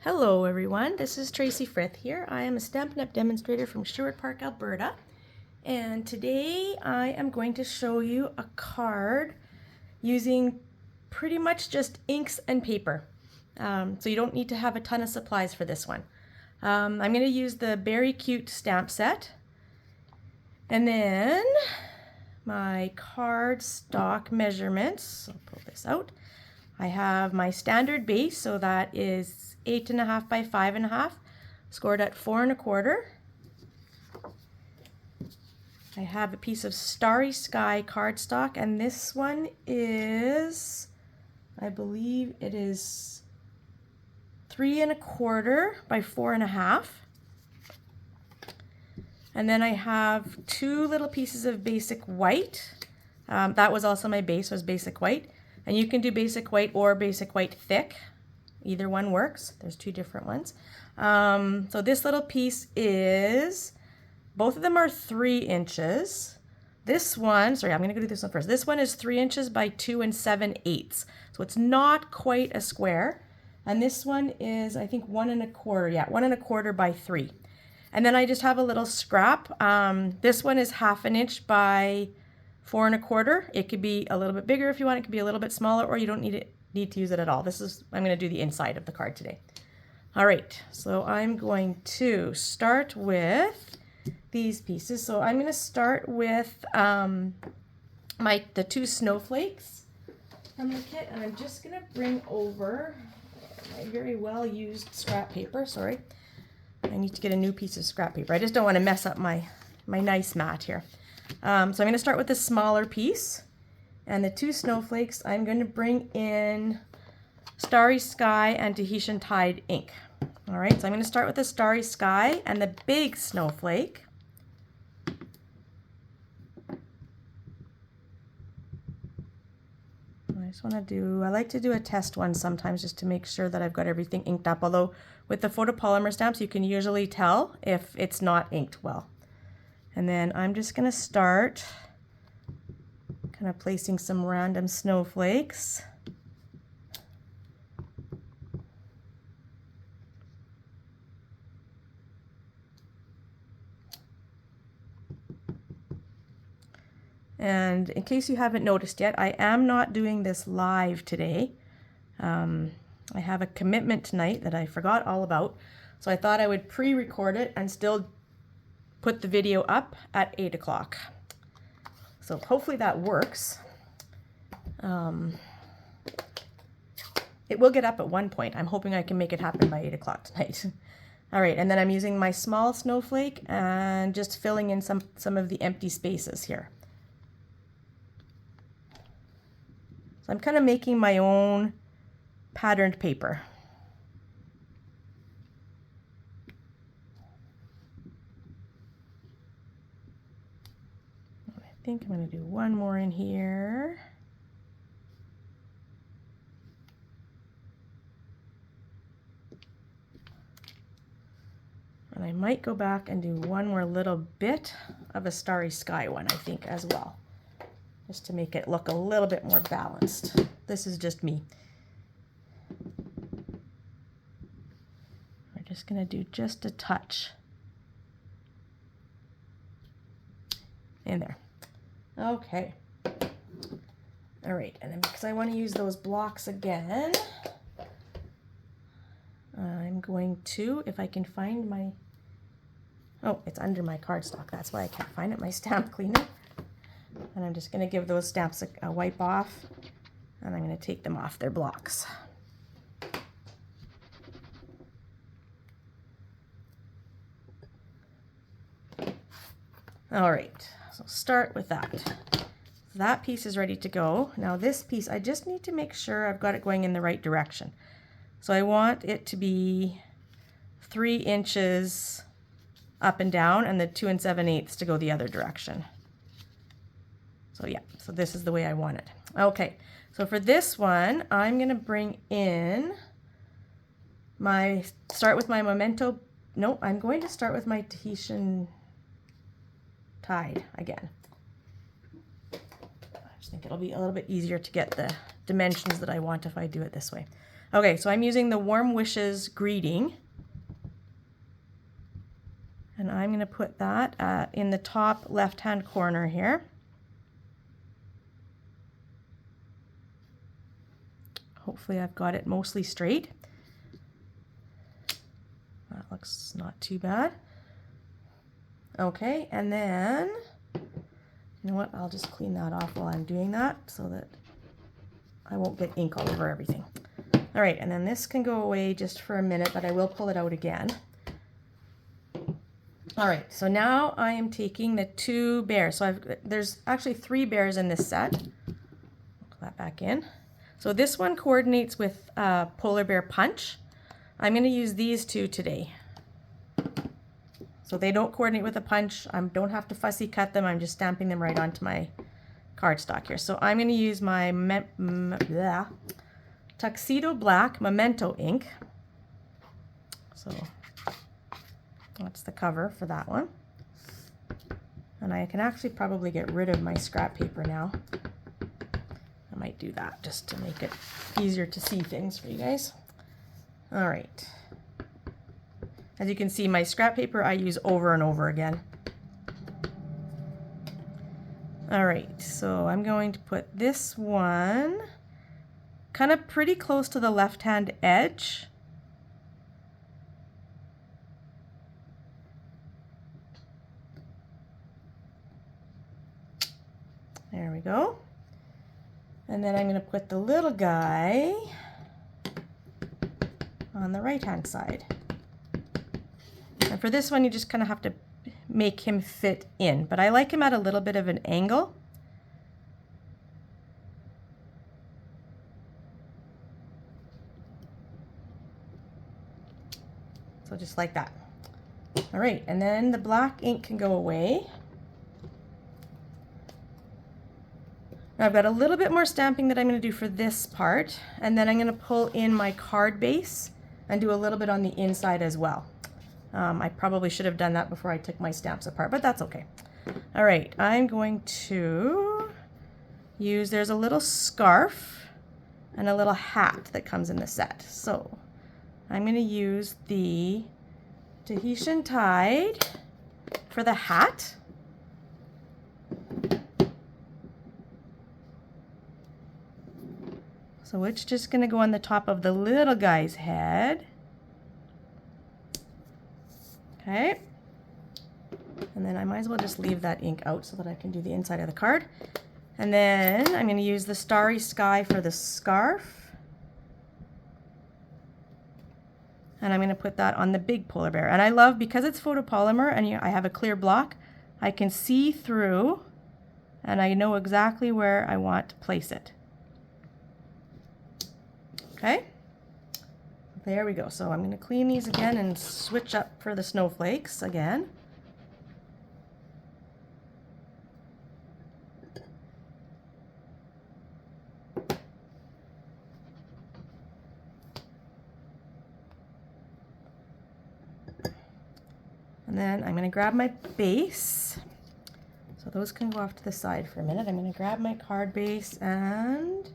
Hello everyone, this is Tracy Frith here. I am a Stampin' Up! Demonstrator from Sherwood Park, Alberta, and today I am going to show you a card using pretty much just inks and paper. So you don't need to have a ton of supplies for this one. I'm going to use the Beary Cute Stamp set, and then my cardstock measurements. I'll pull this out. I have my standard base, so that is 8.5 by 5.5, scored at 4 1/4. I have a piece of Starry Sky cardstock, and this one is, I believe it is 3 1/4 by 4 1/2. And then I have two little pieces of basic white. That was also my base, was basic white. And you can do basic white or basic white thick. Either one works. There's two different ones. So this little piece is, both of them are 3 inches. This one, sorry, I'm going to do this one first. This one is 3 inches by 2 7/8. So it's not quite a square. And this one is, I think, 1 1/4. Yeah, 1 1/4 by 3. And then I just have a little scrap. This one is 1/2 inch by 4 1/4. It could be a little bit bigger if you want. It could be a little bit smaller, or you don't need to use it at all. I'm going to do the inside of the card today. All right, so I'm going to start with these pieces. So I'm going to start with the 2 snowflakes from the kit, and I'm just going to bring over my very well used scrap paper. Sorry, I need to get a new piece of scrap paper. I just don't want to mess up my nice mat here. So I'm going to start with the smaller piece, and the 2 snowflakes I'm going to bring in Starry Sky and Tahitian Tide ink. All right, so I'm going to start with the Starry Sky and the big snowflake. I like to do a test one sometimes just to make sure that I've got everything inked up, although with the photopolymer stamps you can usually tell if it's not inked well. And then I'm just going to start kind of placing some random snowflakes. And in case you haven't noticed yet, I am not doing this live today. I have a commitment tonight that I forgot all about, so I thought I would pre-record it and still put the video up at 8 o'clock. So hopefully that works. It will get up at one point. I'm hoping I can make it happen by 8 o'clock tonight. All right, and then I'm using my small snowflake and just filling in some of the empty spaces here. So I'm kind of making my own patterned paper. I think I'm going to do one more in here. And I might go back and do one more little bit of a Starry Sky one, I think, as well, just to make it look a little bit more balanced. This is just me. We're just going to do just a touch in there. Okay. All right, and then because I want to use those blocks again, I'm going to, if I can find my, oh, it's under my cardstock. That's why I can't find it, my stamp cleaner. And I'm just going to give those stamps a wipe off, and I'm going to take them off their blocks. All right, so start with that. That piece is ready to go. Now this piece, I just need to make sure I've got it going in the right direction. So I want it to be 3 inches up and down, and the 2 7/8 to go the other direction. So yeah, so this is the way I want it. Okay, so for this one, I'm going to bring in start with my Memento, no, I'm going to start with my Tahitian Tide again. I just think it'll be a little bit easier to get the dimensions that I want if I do it this way. Okay, so I'm using the Warm Wishes greeting. And I'm going to put that in the top left-hand corner here. Hopefully I've got it mostly straight. That looks not too bad. Okay, and then, you know what, I'll just clean that off while I'm doing that so that I won't get ink all over everything. All right, and then this can go away just for a minute, but I will pull it out again. All right, so now I am taking the 2 bears. So there's actually 3 bears in this set. Put that back in. So this one coordinates with Polar Bear Punch. I'm going to use these 2 today. So they don't coordinate with a punch. I don't have to fussy cut them. I'm just stamping them right onto my cardstock here. So I'm going to use my Tuxedo Black Memento ink. So that's the cover for that one. And I can actually probably get rid of my scrap paper now. I might do that just to make it easier to see things for you guys. All right. As you can see, my scrap paper I use over and over again. All right, so I'm going to put this one kind of pretty close to the left-hand edge. There we go. And then I'm going to put the little guy on the right-hand side. And for this one, you just kind of have to make him fit in, but I like him at a little bit of an angle. So just like that. All right, and then the black ink can go away. Now I've got a little bit more stamping that I'm going to do for this part, and then I'm going to pull in my card base and do a little bit on the inside as well. I probably should have done that before I took my stamps apart, but that's okay. All right, I'm going to use, there's a little scarf and a little hat that comes in the set. So I'm going to use the Tahitian Tide for the hat. So it's just going to go on the top of the little guy's head. Okay, and then I might as well just leave that ink out so that I can do the inside of the card. And then I'm going to use the Starry Sky for the scarf. And I'm going to put that on the big polar bear. And I love, because it's photopolymer and I have a clear block, I can see through and I know exactly where I want to place it. Okay. There we go. So I'm going to clean these again and switch up for the snowflakes again. And then I'm going to grab my base. So those can go off to the side for a minute. I'm going to grab my card base and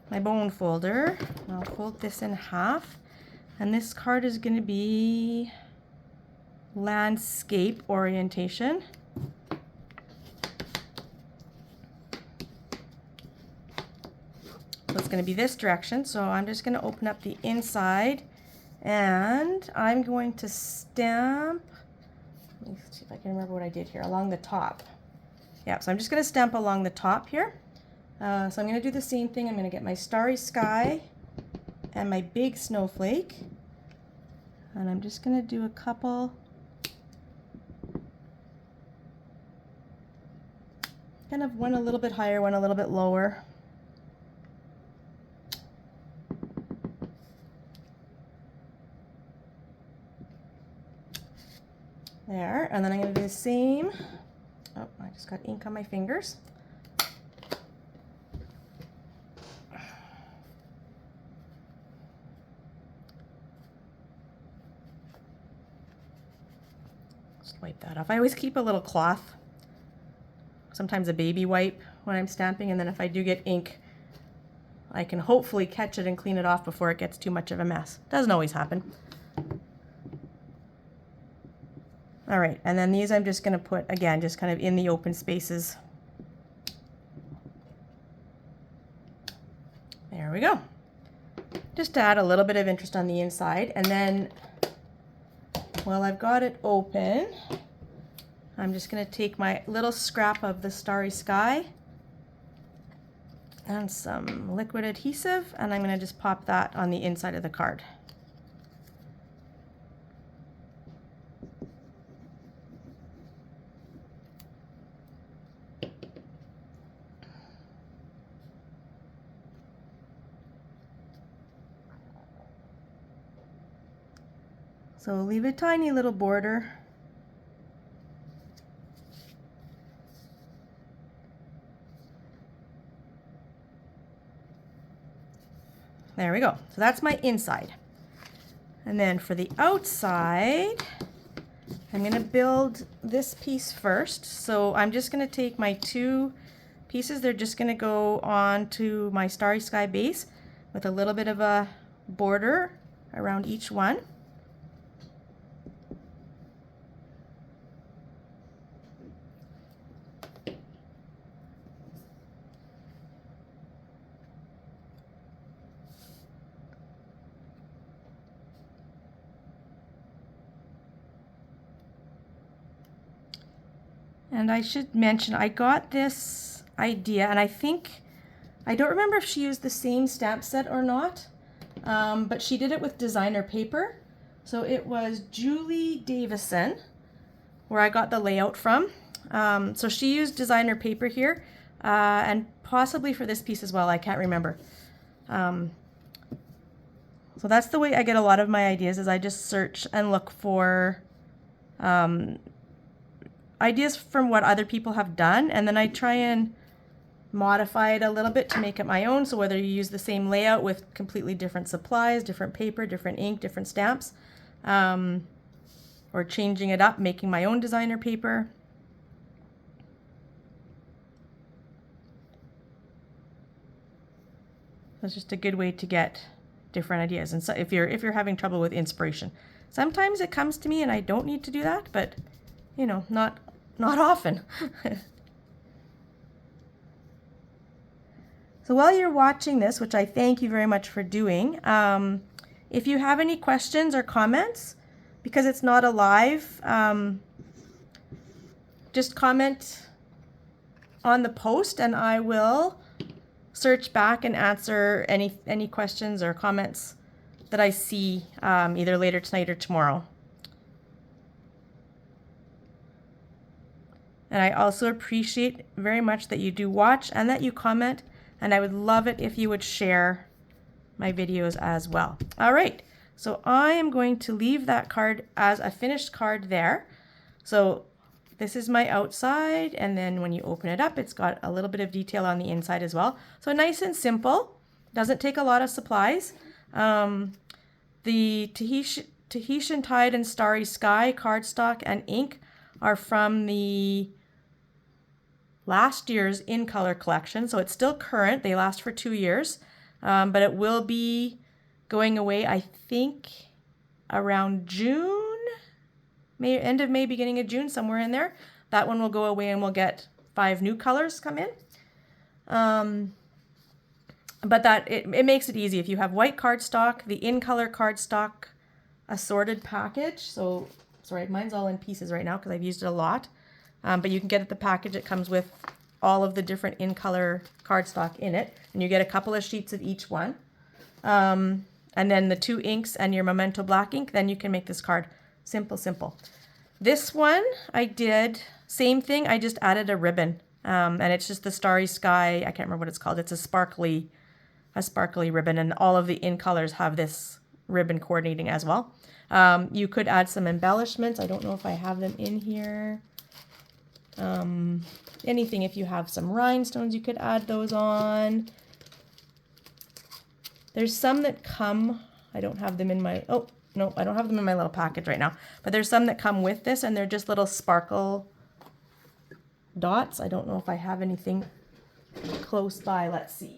my bone folder. I'll fold this in half. And this card is going to be landscape orientation. So it's going to be this direction. So I'm just going to open up the inside and I'm going to stamp, let me see if I can remember what I did here, along the top. Yeah, so I'm just going to stamp along the top here. So I'm going to do the same thing. I'm going to get my Starry Sky and my big snowflake. And I'm just going to do a couple, kind of one a little bit higher, one a little bit lower. There, and then I'm going to do the same. Oh, I just got ink on my fingers. Just wipe that off. I always keep a little cloth, sometimes a baby wipe when I'm stamping, and then if I do get ink I can hopefully catch it and clean it off before it gets too much of a mess. Doesn't always happen. All right, and then these I'm just going to put, again, just kind of in the open spaces. There we go. Just to add a little bit of interest on the inside. And then while I've got it open, I'm just going to take my little scrap of the starry sky and some liquid adhesive, and I'm going to just pop that on the inside of the card. So we'll leave a tiny little border. There we go. So that's my inside. And then for the outside, I'm going to build this piece first. So I'm just going to take my two pieces. They're just going to go on to my starry sky base with a little bit of a border around each one. And I should mention, I got this idea, and I don't remember if she used the same stamp set or not, but she did it with designer paper. So it was Julie Davison, where I got the layout from. So she used designer paper here, and possibly for this piece as well, I can't remember. So that's the way I get a lot of my ideas, is I just search and look for ideas from what other people have done, and then I try and modify it a little bit to make it my own. So whether you use the same layout with completely different supplies, different paper, different ink, different stamps, or changing it up, making my own designer paper. That's just a good way to get different ideas. And so if you're having trouble with inspiration, sometimes it comes to me and I don't need to do that, but you know, not often. So while you're watching this, which I thank you very much for doing, if you have any questions or comments, because it's not a live, just comment on the post and I will search back and answer any questions or comments that I see either later tonight or tomorrow. And I also appreciate very much that you do watch and that you comment, and I would love it if you would share my videos as well. All right, so I am going to leave that card as a finished card there. So this is my outside, and then when you open it up, it's got a little bit of detail on the inside as well. So nice and simple, doesn't take a lot of supplies. The Tahitian Tide and Starry Sky cardstock and ink are from the last year's In Color collection, so it's still current. They last for 2 years, but it will be going away, I think, around June, end of May, beginning of June, somewhere in there. That one will go away and we'll get 5 new colors come in. But that it makes it easy. If you have white cardstock, the In Color cardstock assorted package, so sorry, mine's all in pieces right now because I've used it a lot. But you can get it the package. It comes with all of the different In Color cardstock in it, and you get a couple of sheets of each one. And then the 2 inks and your Memento black ink, then you can make this card. Simple, simple. This one I did, same thing, I just added a ribbon. And it's just the Starry Sky, I can't remember what it's called. It's a sparkly ribbon, and all of the In Colors have this ribbon coordinating as well. You could add some embellishments. I don't know if I have them in here. Anything, if you have some rhinestones, you could add those on. There's some that come, I don't have them in my, oh, no, I don't have them in my little package right now, but there's some that come with this, and they're just little sparkle dots. I don't know if I have anything close by. Let's see.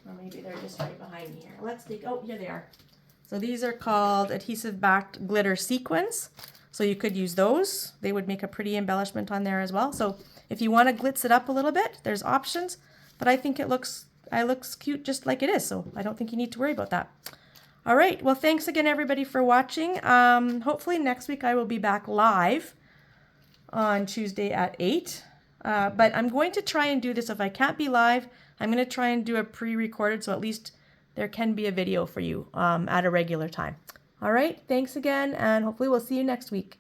Or maybe they're just right behind me here. Let's take, oh, here they are. So these are called adhesive backed glitter sequins. So you could use those. They would make a pretty embellishment on there as well. So if you want to glitz it up a little bit, there's options. But I think it looks cute just like it is. So I don't think you need to worry about that. All right. Well, thanks again, everybody, for watching. Hopefully next week I will be back live on Tuesday at 8. But I'm going to try and do this. If I can't be live, I'm going to try and do a pre-recorded, so at least there can be a video for you at a regular time. All right, thanks again, and hopefully we'll see you next week.